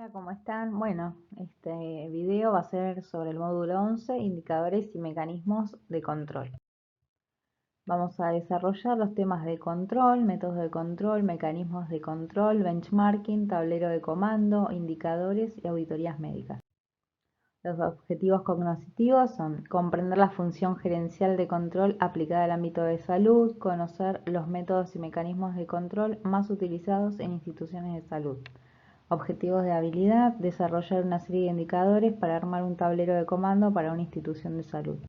Hola, ¿cómo están? Bueno, este video va a ser sobre el módulo 11, indicadores y mecanismos de control. Vamos a desarrollar los temas de control, métodos de control, mecanismos de control, benchmarking, tablero de comando, indicadores y auditorías médicas. Los objetivos cognitivos son comprender la función gerencial de control aplicada al ámbito de salud, conocer los métodos y mecanismos de control más utilizados en instituciones de salud. Objetivos de habilidad, desarrollar una serie de indicadores para armar un tablero de comando para una institución de salud.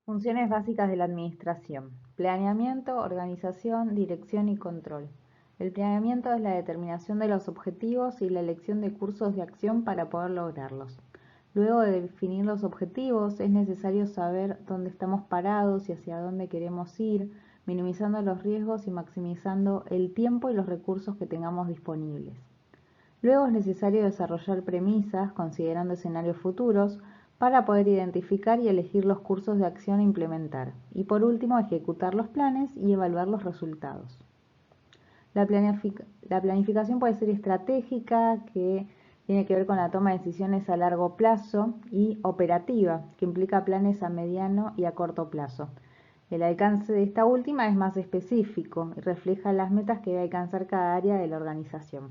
Funciones básicas de la administración: planeamiento, organización, dirección y control. El planeamiento es la determinación de los objetivos y la elección de cursos de acción para poder lograrlos. Luego de definir los objetivos, es necesario saber dónde estamos parados y hacia dónde queremos ir, minimizando los riesgos y maximizando el tiempo y los recursos que tengamos disponibles. Luego es necesario desarrollar premisas, considerando escenarios futuros, para poder identificar y elegir los cursos de acción a implementar. Y por último, ejecutar los planes y evaluar los resultados. La planificación puede ser estratégica, que tiene que ver con la toma de decisiones a largo plazo, y operativa, que implica planes a mediano y a corto plazo. El alcance de esta última es más específico y refleja las metas que debe alcanzar cada área de la organización.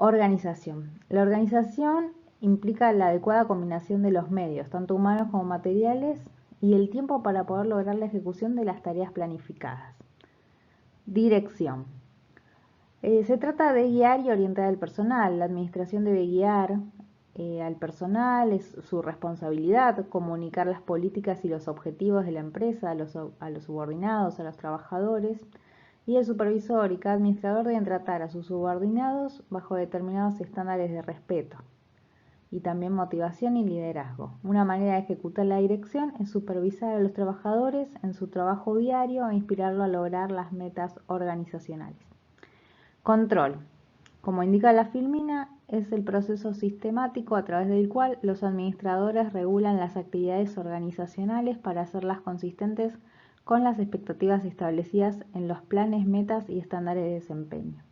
Organización. La organización implica la adecuada combinación de los medios, tanto humanos como materiales, y el tiempo para poder lograr la ejecución de las tareas planificadas. Dirección. Se trata de guiar y orientar al personal. La administración debe guiar al personal, es su responsabilidad comunicar las políticas y los objetivos de la empresa a los subordinados, a los trabajadores, y el supervisor y cada administrador deben tratar a sus subordinados bajo determinados estándares de respeto y también motivación y liderazgo. Una manera de ejecutar la dirección es supervisar a los trabajadores en su trabajo diario e inspirarlo a lograr las metas organizacionales. Control. Como indica la filmina, es el proceso sistemático a través del cual los administradores regulan las actividades organizacionales para hacerlas consistentes con las expectativas establecidas en los planes, metas y estándares de desempeño.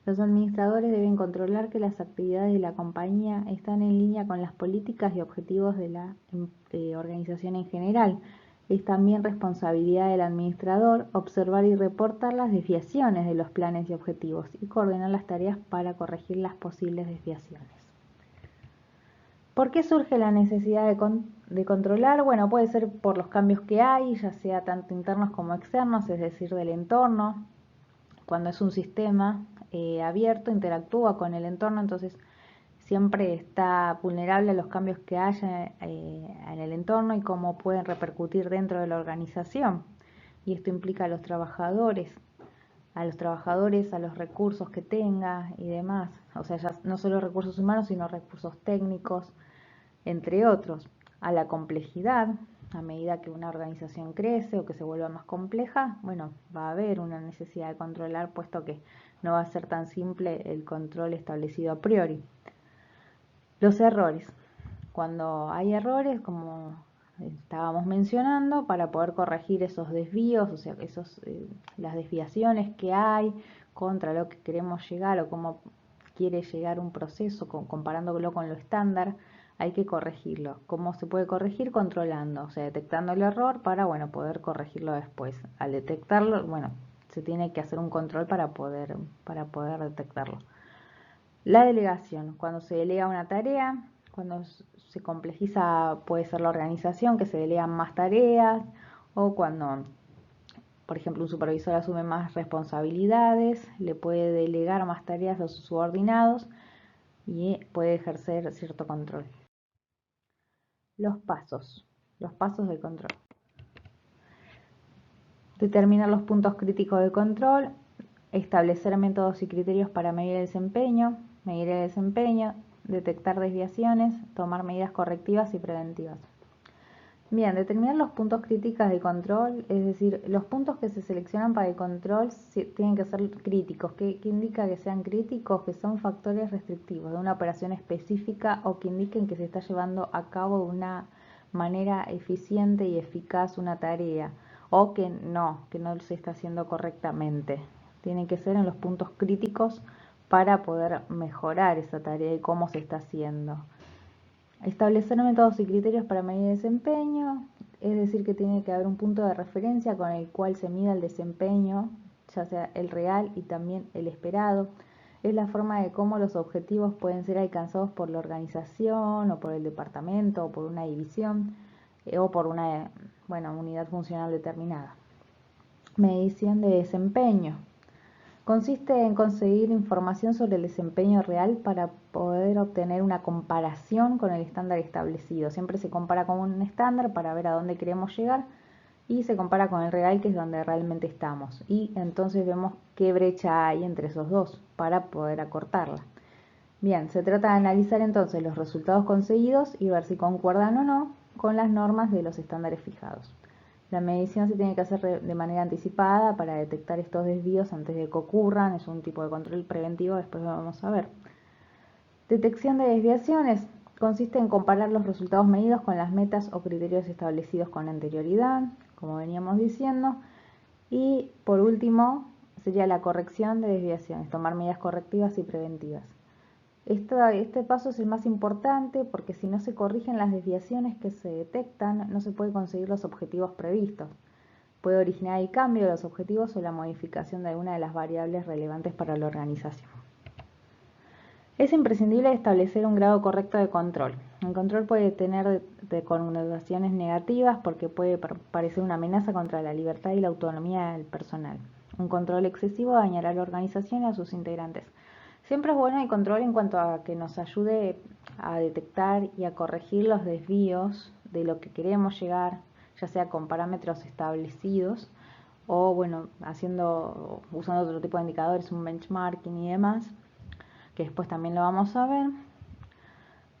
Los administradores deben controlar que las actividades de la compañía están en línea con las políticas y objetivos de la organización en general. Es también responsabilidad del administrador observar y reportar las desviaciones de los planes y objetivos y coordinar las tareas para corregir las posibles desviaciones. ¿Por qué surge la necesidad de controlar? Bueno, puede ser por los cambios que hay, ya sea tanto internos como externos, es decir, del entorno. Cuando es un sistema abierto, interactúa con el entorno, entonces siempre está vulnerable a los cambios que haya en el entorno y cómo pueden repercutir dentro de la organización. Y esto implica a los trabajadores, a los recursos que tenga y demás. O sea, ya no solo recursos humanos, sino recursos técnicos, entre otros. A la complejidad, a medida que una organización crece o que se vuelva más compleja, bueno, va a haber una necesidad de controlar, puesto que no va a ser tan simple el control establecido a priori. Los errores. Cuando hay errores, como estábamos mencionando, para poder corregir esos desvíos, o sea, las desviaciones que hay contra lo que queremos llegar o cómo quiere llegar un proceso, comparándolo con lo estándar, hay que corregirlo. ¿Cómo se puede corregir? Controlando, o sea, detectando el error para, bueno, poder corregirlo después. Al detectarlo, bueno, se tiene que hacer un control para poder detectarlo. La delegación, cuando se delega una tarea, cuando se complejiza, puede ser la organización, que se delegan más tareas, o cuando, por ejemplo, un supervisor asume más responsabilidades, le puede delegar más tareas a sus subordinados y puede ejercer cierto control. Los pasos de control. Determinar los puntos críticos de control, establecer métodos y criterios para medir el desempeño, detectar desviaciones, tomar medidas correctivas y preventivas. Bien, determinar los puntos críticos de control, es decir, los puntos que se seleccionan para el control tienen que ser críticos. ¿Qué indica que sean críticos? Que son factores restrictivos de una operación específica o que indiquen que se está llevando a cabo de una manera eficiente y eficaz una tarea, o que no se está haciendo correctamente. Tienen que ser en los puntos críticos para poder mejorar esa tarea y cómo se está haciendo. Establecer métodos y criterios para medir desempeño, es decir, que tiene que haber un punto de referencia con el cual se mida el desempeño, ya sea el real y también el esperado. Es la forma de cómo los objetivos pueden ser alcanzados por la organización o por el departamento o por una división o por una unidad funcional determinada. Medición de desempeño. Consiste en conseguir información sobre el desempeño real para poder obtener una comparación con el estándar establecido. Siempre se compara con un estándar para ver a dónde queremos llegar y se compara con el real, que es donde realmente estamos. Y entonces vemos qué brecha hay entre esos dos para poder acortarla. Bien, se trata de analizar entonces los resultados conseguidos y ver si concuerdan o no con las normas de los estándares fijados. La medición se tiene que hacer de manera anticipada para detectar estos desvíos antes de que ocurran. Es un tipo de control preventivo, después lo vamos a ver. Detección de desviaciones. Consiste en comparar los resultados medidos con las metas o criterios establecidos con anterioridad, como veníamos diciendo. Y por último, sería la corrección de desviaciones, tomar medidas correctivas y preventivas. Este paso es el más importante porque si no se corrigen las desviaciones que se detectan, no se puede conseguir los objetivos previstos. Puede originar el cambio de los objetivos o la modificación de alguna de las variables relevantes para la organización. Es imprescindible establecer un grado correcto de control. El control puede tener connotaciones negativas porque puede parecer una amenaza contra la libertad y la autonomía del personal. Un control excesivo dañará a la organización y a sus integrantes. Siempre es bueno el control en cuanto a que nos ayude a detectar y a corregir los desvíos de lo que queremos llegar, ya sea con parámetros establecidos o usando otro tipo de indicadores, un benchmarking y demás, que después también lo vamos a ver.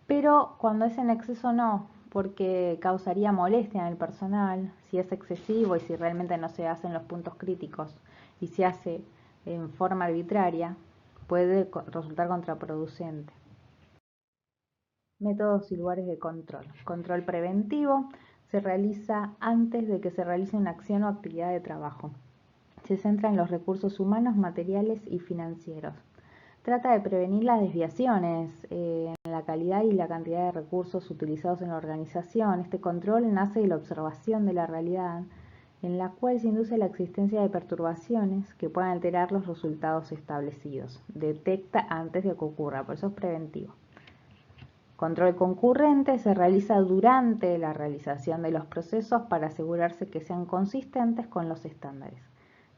Pero cuando es en exceso no, porque causaría molestia en el personal, si es excesivo y si realmente no se hacen los puntos críticos y se hace en forma arbitraria, puede resultar contraproducente. Métodos y lugares de control. Control preventivo se realiza antes de que se realice una acción o actividad de trabajo. Se centra en los recursos humanos, materiales y financieros. Trata de prevenir las desviaciones en la calidad y la cantidad de recursos utilizados en la organización. Este control nace de la observación de la realidad, en la cual se induce la existencia de perturbaciones que puedan alterar los resultados establecidos. Detecta antes de que ocurra, por eso es preventivo. Control concurrente se realiza durante la realización de los procesos para asegurarse que sean consistentes con los estándares.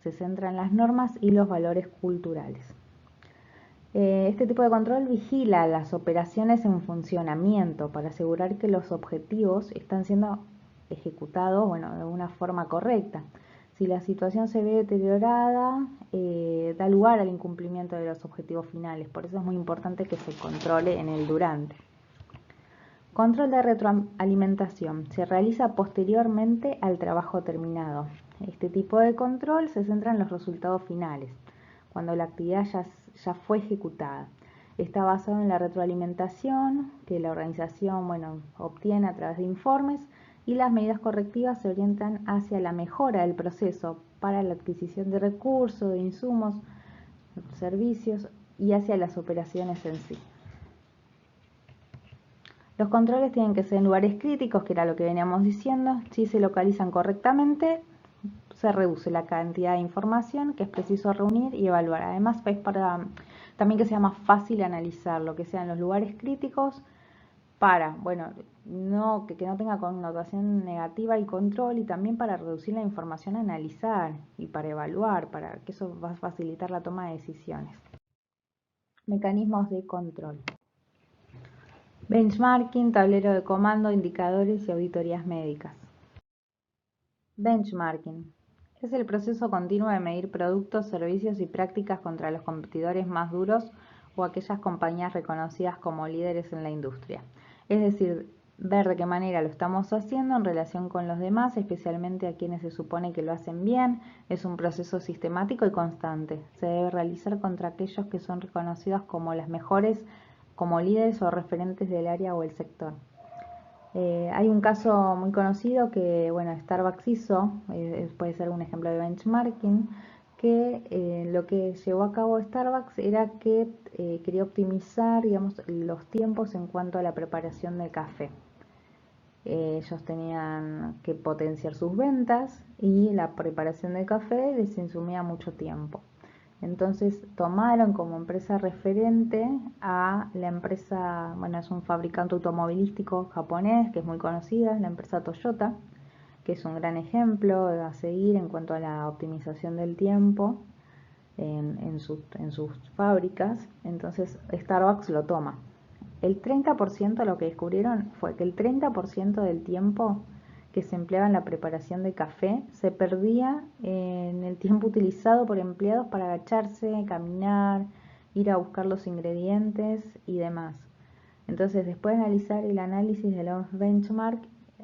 Se centra en las normas y los valores culturales. Este tipo de control vigila las operaciones en funcionamiento para asegurar que los objetivos están siendo ejecutados de una forma correcta. Si la situación se ve deteriorada, da lugar al incumplimiento de los objetivos finales. Por eso es muy importante que se controle en el durante. Control de retroalimentación. Se realiza posteriormente al trabajo terminado. Este tipo de control se centra en los resultados finales, cuando la actividad ya fue ejecutada. Está basado en la retroalimentación que la organización obtiene a través de informes, y las medidas correctivas se orientan hacia la mejora del proceso para la adquisición de recursos, de insumos, servicios y hacia las operaciones en sí. Los controles tienen que ser en lugares críticos, que era lo que veníamos diciendo. Si se localizan correctamente, se reduce la cantidad de información que es preciso reunir y evaluar. Además, es para también que sea más fácil analizar lo que sean los lugares críticos para, que no tenga connotación negativa el control, y también para reducir la información a analizar y para evaluar, para que eso va a facilitar la toma de decisiones. Mecanismos de control. Benchmarking, tablero de comando, indicadores y auditorías médicas. Benchmarking. Es el proceso continuo de medir productos, servicios y prácticas contra los competidores más duros o aquellas compañías reconocidas como líderes en la industria. Es decir, ver de qué manera lo estamos haciendo en relación con los demás, especialmente a quienes se supone que lo hacen bien. Es un proceso sistemático y constante. Se debe realizar contra aquellos que son reconocidos como las mejores, como líderes o referentes del área o el sector. Hay un caso muy conocido que, Starbucks hizo, puede ser un ejemplo de benchmarking, que lo que llevó a cabo Starbucks era que quería optimizar, digamos, los tiempos en cuanto a la preparación del café. Ellos tenían que potenciar sus ventas y la preparación del café les consumía mucho tiempo. Entonces tomaron como empresa referente a la empresa, bueno, es un fabricante automovilístico japonés que es muy conocida, la empresa Toyota, que es un gran ejemplo a seguir en cuanto a la optimización del tiempo en sus fábricas. Entonces Starbucks lo toma. El 30% lo que descubrieron fue que el 30% del tiempo que se empleaba en la preparación de café se perdía en el tiempo utilizado por empleados para agacharse, caminar, ir a buscar los ingredientes y demás. Entonces, después de analizar el análisis de los benchmark,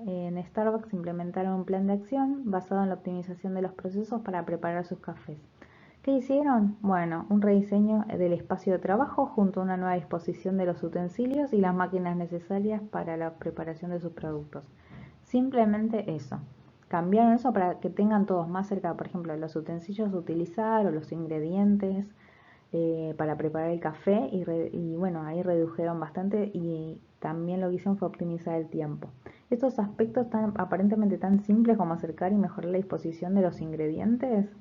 en Starbucks implementaron un plan de acción basado en la optimización de los procesos para preparar sus cafés. ¿Qué hicieron? Bueno, un rediseño del espacio de trabajo junto a una nueva disposición de los utensilios y las máquinas necesarias para la preparación de sus productos. Simplemente eso. Cambiaron eso para que tengan todos más cerca, por ejemplo, los utensilios a utilizar o los ingredientes para preparar el café y bueno, ahí redujeron bastante y también lo que hicieron fue optimizar el tiempo. Estos aspectos aparentemente tan simples como acercar y mejorar la disposición de los ingredientes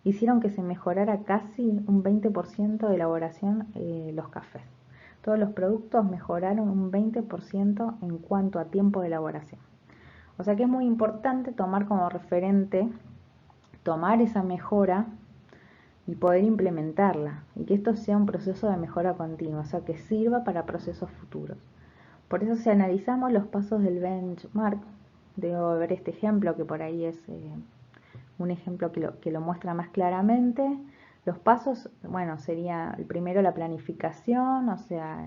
hicieron que se mejorara casi un 20% de elaboración los cafés. Todos los productos mejoraron un 20% en cuanto a tiempo de elaboración. O sea que es muy importante tomar como referente, tomar esa mejora y poder implementarla y que esto sea un proceso de mejora continua, o sea que sirva para procesos futuros. Por eso si analizamos los pasos del benchmark, debo ver este ejemplo que por ahí es un ejemplo que lo muestra más claramente. Los pasos, bueno, sería el primero la planificación, o sea,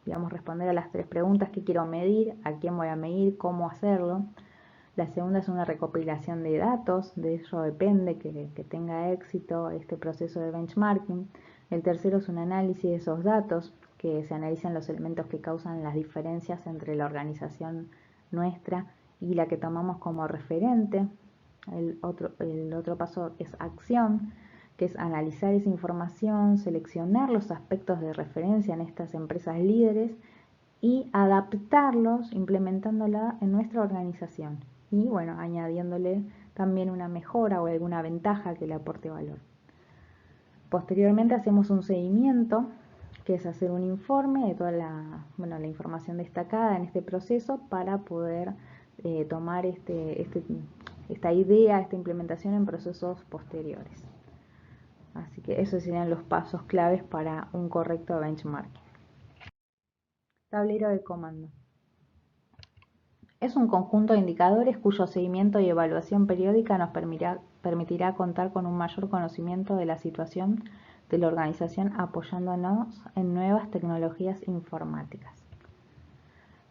digamos responder a las 3 preguntas: ¿qué quiero medir? ¿A quién voy a medir? ¿Cómo hacerlo? La segunda es una recopilación de datos, de eso depende que tenga éxito este proceso de benchmarking. El tercero es un análisis de esos datos, que se analizan los elementos que causan las diferencias entre la organización nuestra y la que tomamos como referente. El otro paso es acción, que es analizar esa información, seleccionar los aspectos de referencia en estas empresas líderes y adaptarlos implementándola en nuestra organización y bueno, añadiéndole también una mejora o alguna ventaja que le aporte valor. Posteriormente hacemos un seguimiento, que es hacer un informe de toda la información destacada en este proceso para poder tomar esta idea, esta implementación en procesos posteriores. Así que esos serían los pasos claves para un correcto benchmarking. Tablero de comando. Es un conjunto de indicadores cuyo seguimiento y evaluación periódica nos permitirá contar con un mayor conocimiento de la situación de la organización apoyándonos en nuevas tecnologías informáticas.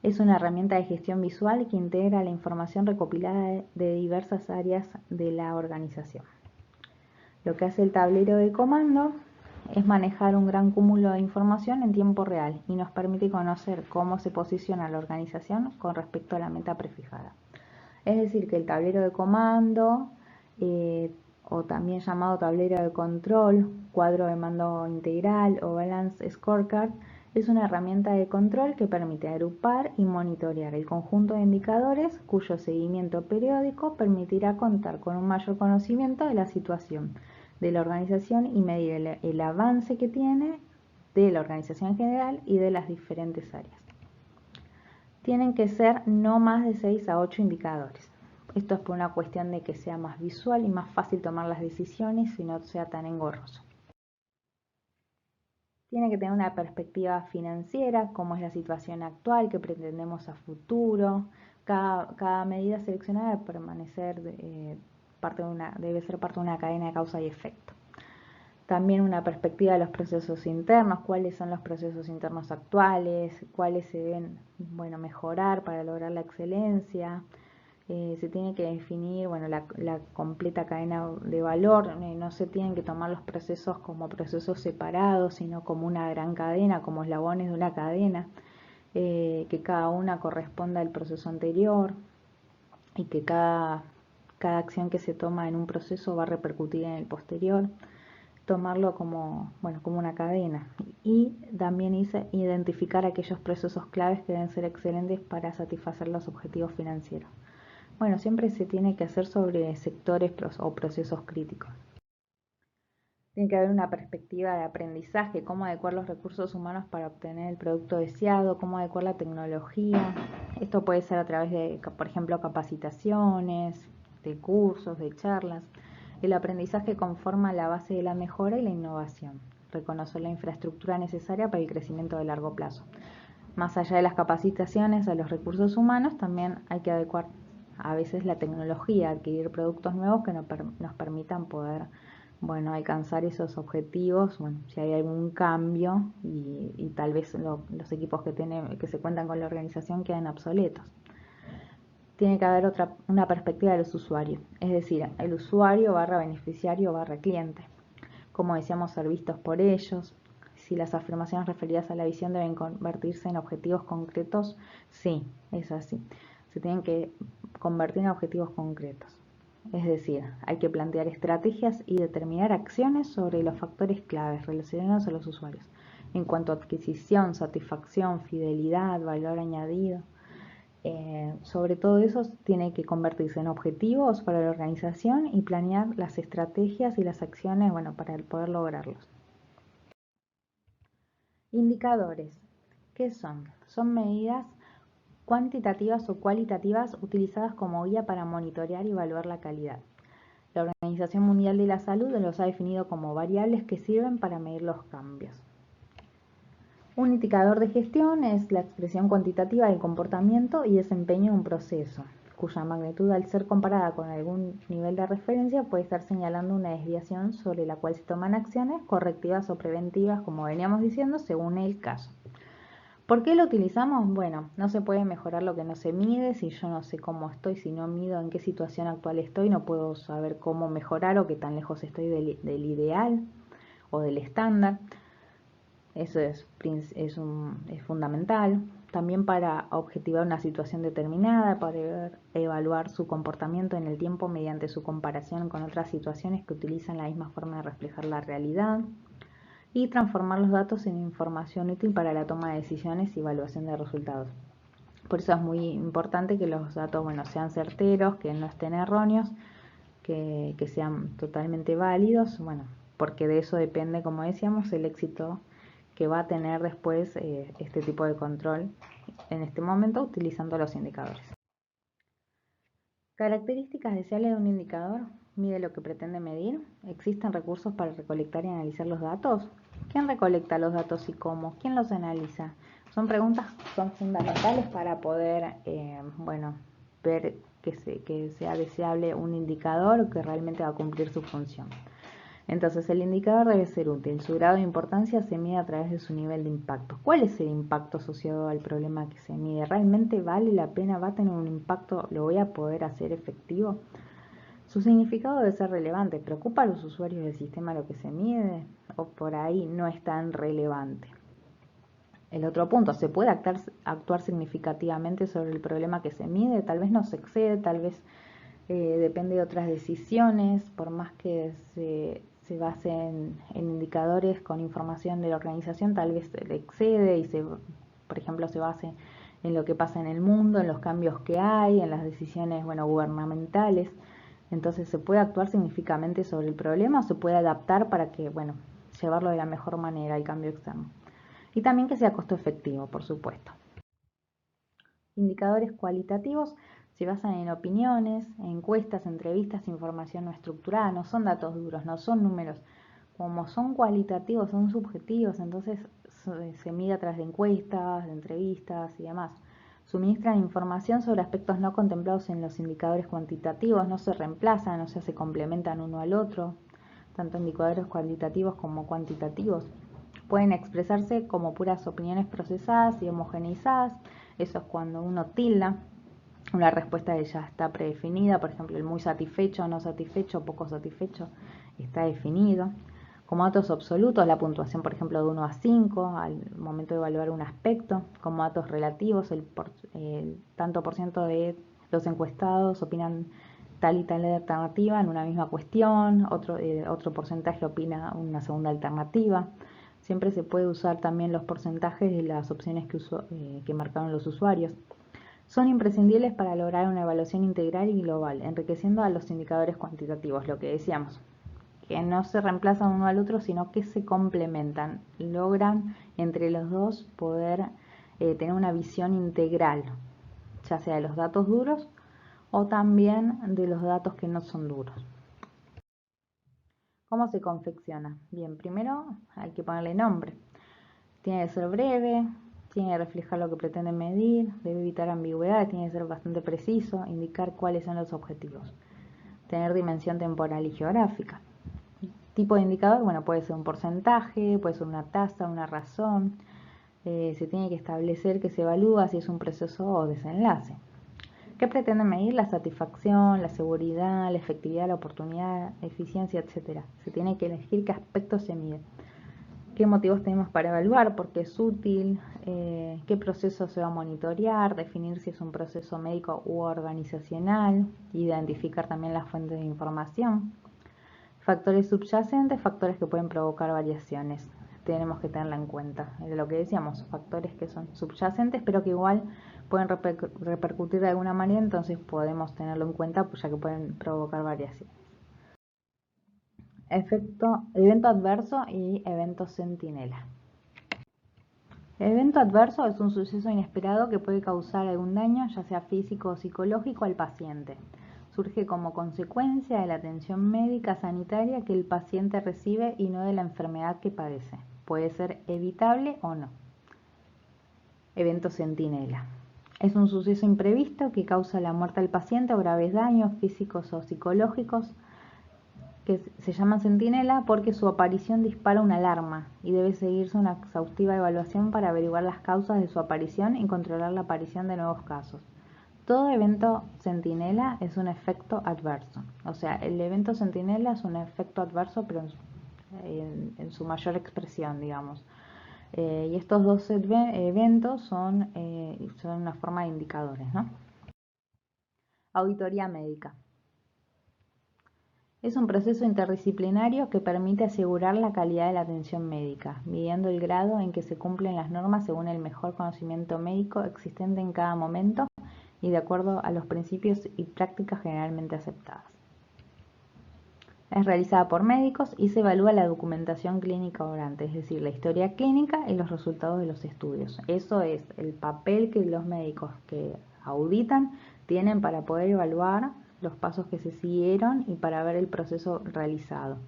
Es una herramienta de gestión visual que integra la información recopilada de diversas áreas de la organización. Lo que hace el tablero de comando es manejar un gran cúmulo de información en tiempo real y nos permite conocer cómo se posiciona la organización con respecto a la meta prefijada. Es decir, que el tablero de comando, o también llamado tablero de control, cuadro de mando integral o balance scorecard, es una herramienta de control que permite agrupar y monitorear el conjunto de indicadores cuyo seguimiento periódico permitirá contar con un mayor conocimiento de la situación de la organización y medir el avance que tiene de la organización en general y de las diferentes áreas. Tienen que ser no más de 6 a 8 indicadores. Esto es por una cuestión de que sea más visual y más fácil tomar las decisiones y no sea tan engorroso. Tiene que tener una perspectiva financiera, cómo es la situación actual, qué pretendemos a futuro. Cada medida seleccionada debe permanecer debe ser parte de una cadena de causa y efecto. También una perspectiva de los procesos internos, cuáles son los procesos internos actuales, cuáles se deben mejorar para lograr la excelencia. Se tiene que definir la completa cadena de valor, no se tienen que tomar los procesos como procesos separados, sino como una gran cadena, como eslabones de una cadena, que cada una corresponda al proceso anterior y que cada cada acción que se toma en un proceso va a repercutir en el posterior, tomarlo como una cadena, y también identificar aquellos procesos claves que deben ser excelentes para satisfacer los objetivos financieros. Bueno, siempre se tiene que hacer sobre sectores o procesos críticos. Tiene que haber una perspectiva de aprendizaje, cómo adecuar los recursos humanos para obtener el producto deseado, cómo adecuar la tecnología. Esto puede ser a través de, por ejemplo, capacitaciones, de cursos, de charlas. El aprendizaje conforma la base de la mejora y la innovación. Reconocer la infraestructura necesaria para el crecimiento de largo plazo. Más allá de las capacitaciones a los recursos humanos, también hay que adecuar a veces la tecnología, adquirir productos nuevos que nos permitan poder alcanzar esos objetivos, si hay algún cambio y tal vez los equipos que se cuentan con la organización queden obsoletos. Tiene que haber una perspectiva de los usuarios, es decir, el usuario / beneficiario / cliente. Como decíamos, ser vistos por ellos. Si las afirmaciones referidas a la visión deben convertirse en objetivos concretos, sí, es así. Se tienen que convertir en objetivos concretos. Es decir, hay que plantear estrategias y determinar acciones sobre los factores claves relacionados a los usuarios. En cuanto a adquisición, satisfacción, fidelidad, valor añadido. Sobre todo eso tiene que convertirse en objetivos para la organización y planear las estrategias y las acciones para poder lograrlos. Indicadores. ¿Qué son? Son medidas cuantitativas o cualitativas utilizadas como guía para monitorear y evaluar la calidad. La Organización Mundial de la Salud los ha definido como variables que sirven para medir los cambios. Un indicador de gestión es la expresión cuantitativa del comportamiento y desempeño de un proceso, cuya magnitud, al ser comparada con algún nivel de referencia, puede estar señalando una desviación sobre la cual se toman acciones correctivas o preventivas, como veníamos diciendo, según el caso. ¿Por qué lo utilizamos? Bueno, no se puede mejorar lo que no se mide. Si yo no sé cómo estoy, si no mido en qué situación actual estoy, no puedo saber cómo mejorar o qué tan lejos estoy del ideal o del estándar. Eso es fundamental. También para objetivar una situación determinada, para evaluar su comportamiento en el tiempo mediante su comparación con otras situaciones que utilizan la misma forma de reflejar la realidad, y transformar los datos en información útil para la toma de decisiones y evaluación de resultados. Por eso es muy importante que los datos sean certeros, que no estén erróneos, que sean totalmente válidos, porque de eso depende, como decíamos, el éxito que va a tener después este tipo de control en este momento utilizando los indicadores. Características deseables de un indicador. Mide lo que pretende medir. ¿Existen recursos para recolectar y analizar los datos? ¿Quién recolecta los datos y cómo? ¿Quién los analiza? Son preguntas que son fundamentales para poder ver que sea deseable un indicador que realmente va a cumplir su función. Entonces, el indicador debe ser útil. Su grado de importancia se mide a través de su nivel de impacto. ¿Cuál es el impacto asociado al problema que se mide? ¿Realmente vale la pena? ¿Va a tener un impacto? ¿Lo voy a poder hacer efectivo? Su significado debe ser relevante. ¿Preocupa a los usuarios del sistema lo que se mide? ¿O por ahí no es tan relevante? El otro punto, ¿se puede actuar significativamente sobre el problema que se mide? Tal vez no se excede, tal vez depende de otras decisiones, por más que se base en indicadores con información de la organización, tal vez se excede y por ejemplo, se base en lo que pasa en el mundo, en los cambios que hay, en las decisiones gubernamentales. Entonces, ¿se puede actuar significativamente sobre el problema o se puede adaptar para que, llevarlo de la mejor manera al cambio externo? Y también que sea costo efectivo, por supuesto. Indicadores cualitativos se basan en opiniones, encuestas, entrevistas, información no estructurada, no son datos duros, no son números. Como son cualitativos, son subjetivos, entonces se mide a través de encuestas, de entrevistas y demás. Suministran información sobre aspectos no contemplados en los indicadores cuantitativos, no se reemplazan, o sea, se complementan uno al otro, tanto indicadores cualitativos como cuantitativos. Pueden expresarse como puras opiniones procesadas y homogeneizadas. Eso es cuando uno tilda una respuesta que ya está predefinida, por ejemplo, el muy satisfecho, no satisfecho, poco satisfecho, está definido. Como datos absolutos, la puntuación, por ejemplo, de 1 a 5 al momento de evaluar un aspecto. Como datos relativos, el tanto por ciento de los encuestados opinan tal y tal alternativa en una misma cuestión, otro porcentaje opina una segunda alternativa. Siempre se puede usar también los porcentajes de las opciones que marcaron los usuarios. Son imprescindibles para lograr una evaluación integral y global, enriqueciendo a los indicadores cuantitativos, lo que decíamos, que no se reemplazan uno al otro, sino que se complementan, logran entre los dos poder tener una visión integral, ya sea de los datos duros o también de los datos que no son duros. ¿Cómo se confecciona? Bien, primero hay que ponerle nombre. Tiene que ser breve, tiene que reflejar lo que pretende medir, debe evitar ambigüedad, tiene que ser bastante preciso, indicar cuáles son los objetivos. Tener dimensión temporal y geográfica. Tipo de indicador, bueno, puede ser un porcentaje, puede ser una tasa, una razón. Se tiene que establecer que se evalúa si es un proceso o desenlace. ¿Qué pretende medir? La satisfacción, la seguridad, la efectividad, la oportunidad, eficiencia, etc. Se tiene que elegir qué aspectos se miden. ¿Qué motivos tenemos para evaluar? ¿Por qué es útil? ¿Qué proceso se va a monitorear? Definir si es un proceso médico u organizacional. Identificar también las fuentes de información. Factores subyacentes, factores que pueden provocar variaciones. Tenemos que tenerla en cuenta. Lo que decíamos, factores que son subyacentes, pero que igual pueden repercutir de alguna manera, entonces podemos tenerlo en cuenta, pues ya que pueden provocar variaciones. Evento adverso y evento centinela. El evento adverso es un suceso inesperado que puede causar algún daño, ya sea físico o psicológico, al paciente. Surge como consecuencia de la atención médica sanitaria que el paciente recibe y no de la enfermedad que padece. Puede ser evitable o no. Evento centinela. Es un suceso imprevisto que causa la muerte al paciente o graves daños físicos o psicológicos, que se llama centinela porque su aparición dispara una alarma y debe seguirse una exhaustiva evaluación para averiguar las causas de su aparición y controlar la aparición de nuevos casos. Todo evento centinela es un efecto adverso. O sea, el evento centinela es un efecto adverso, pero en su mayor expresión, digamos. Y estos dos eventos son una forma de indicadores, ¿no? Auditoría médica. Es un proceso interdisciplinario que permite asegurar la calidad de la atención médica, midiendo el grado en que se cumplen las normas según el mejor conocimiento médico existente en cada momento y de acuerdo a los principios y prácticas generalmente aceptadas. Es realizada por médicos y se evalúa la documentación clínica obrante, es decir, la historia clínica y los resultados de los estudios. Eso es el papel que los médicos que auditan tienen para poder evaluar los pasos que se siguieron y para ver el proceso realizado.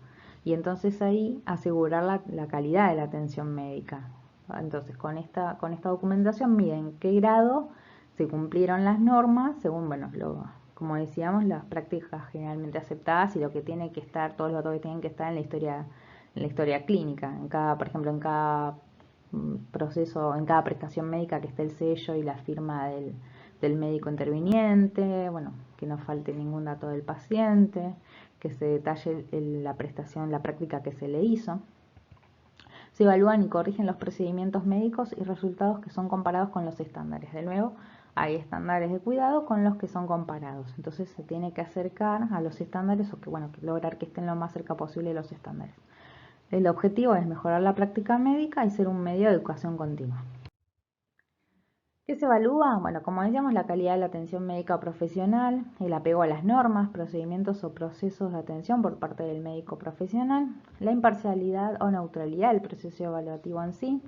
Y entonces ahí asegurar la calidad de la atención médica. Entonces con esta documentación miden qué grado se cumplieron las normas según, bueno, como decíamos, las prácticas generalmente aceptadas y lo que tiene que estar, todos los datos que tienen que estar en la historia clínica, por ejemplo, en cada proceso, en cada prestación médica que esté el sello y la firma del médico interviniente, bueno, que no falte ningún dato del paciente, que se detalle la prestación, la práctica que se le hizo. Se evalúan y corrigen los procedimientos médicos y resultados que son comparados con los estándares. De nuevo, hay estándares de cuidado con los que son comparados. Entonces se tiene que acercar a los estándares o que lograr que estén lo más cerca posible de los estándares. El objetivo es mejorar la práctica médica y ser un medio de educación continua. ¿Qué se evalúa? Bueno, como decíamos, la calidad de la atención médica profesional, el apego a las normas, procedimientos o procesos de atención por parte del médico profesional, la imparcialidad o neutralidad del proceso evaluativo en sí,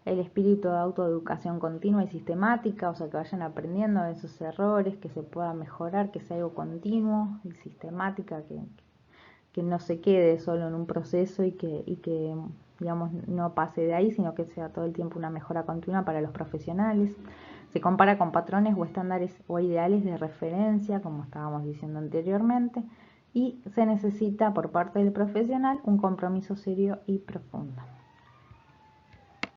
el espíritu de autoeducación continua y sistemática, o sea, que vayan aprendiendo de esos errores, que se pueda mejorar, que sea algo continuo y sistemática, que no se quede solo en un proceso y que digamos, no pase de ahí, sino que sea todo el tiempo una mejora continua para los profesionales. Se compara con patrones o estándares o ideales de referencia, como estábamos diciendo anteriormente, y se necesita por parte del profesional un compromiso serio y profundo.